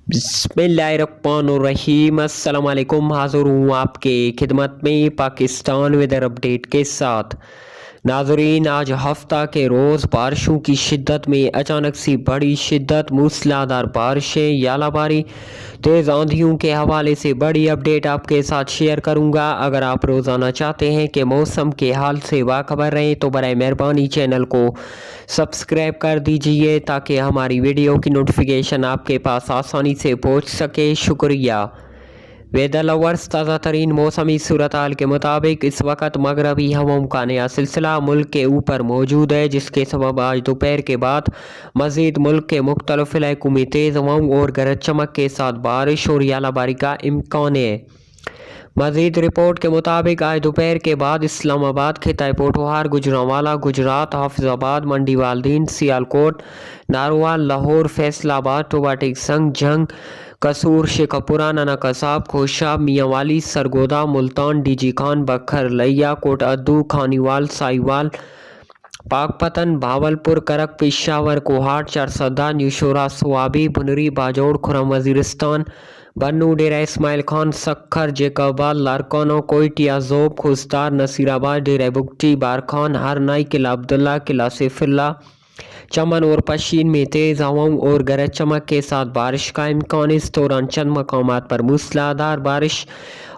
बिस्मिल्लाहिर्रहमानिर्रहीम। अस्सलाम वालेकुम। हाज़िर हूँ आपके खिदमत में पाकिस्तान वेदर अपडेट के साथ। नाज़रीन, आज हफ्ता के रोज़ बारिशों की शिद्दत में अचानक सी बड़ी शिद्दत, मूसलाधार बारिशें, यालाबारी, तेज़ आंधियों के हवाले से बड़ी अपडेट आपके साथ शेयर करूंगा। अगर आप रोज़ाना चाहते हैं कि मौसम के हाल से बाखबर रहें तो बराए मेहरबानी चैनल को सब्सक्राइब कर दीजिए ताकि हमारी वीडियो की नोटिफिकेशन आपके पास आसानी से पहुंच सके। शुक्रिया। वेदर लवर्स, ताज़ा तरीन मौसमी सूरत हाल के मुताबिक इस वक्त मगरबी हवाओं का नया सिलसिला मुल्क के ऊपर मौजूद है, जिसके सबब आज दोपहर के बाद मज़ीद मुल्क के मुख्तलिफ इलाकों में तेज़ हवाओं और गरज चमक के साथ बारिश और यालाबारी का इम्कान है। मज़ीद रिपोर्ट के मुताबिक आज दोपहर के बाद इस्लामाबाद, खिताई पोठोहार, गुजरांवाला, गुजरात, हाफिजाबाद, मंडी वालदीन, सियालकोट, नारोवाल, लाहौर, फैसलाबाद, टोबाटिक संग, जंग, कसूर, शेखपुरा, नाना कसाब, खोशाब, मियांवाली, सरगोदा, मुल्तान, डीजी खान, बखर, लिया, कोट अद्दू, खानीवाल, साहिवाल, पाकपतन, भावलपुर, करक, पेशावर, कोहाट, चारसदा, न्यूशोरा, स्वाबी, बुनरी, बाजौड़, खुरम वजीरिस्तान, बन्नू, डेरा इस्माइल खान, सखर, जेकबाद, लारकानो, कोइटिया, जोब, खुस्तार, नसीराबाद, डेरा बुगटी, बारखान, हरनाई, किला अब्दुल्ला, किला सैफुल्ला, चमन और पश्चिम में तेज़ हवाओं और गरज चमक के साथ बारिश का इम्कान। इस दौरान चंद मकामात पर मूसलाधार बारिश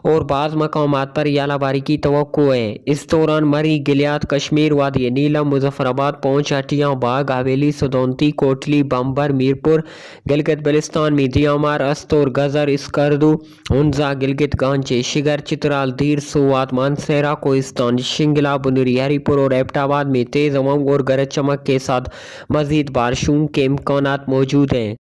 और बाज़ मकामात पर यालाबारी की तवक्को है। इस दौरान मरी, गिलियात, कश्मीर, वादी नीलम, मुजफ्फराबाद, पौंछ, हटिया, बाग, हवेली, सदौंती, कोटली, बम्बर, मीरपुर, गिलगित बल्तिस्तान में दियामार, अस्तौर, गजर, स्कर्दू, हुंजा, गिलगित, गांचे, शिगर, चित्राल, दीर, सोवात, मानसेरा, कोहिस्तान, शिंगला, बुनरी, हरीपुर और एबटाबाद में तेज़ हवाओं और गरज चमक के साथ मज़ीद बारिशों के इम्कानात मौजूद हैं।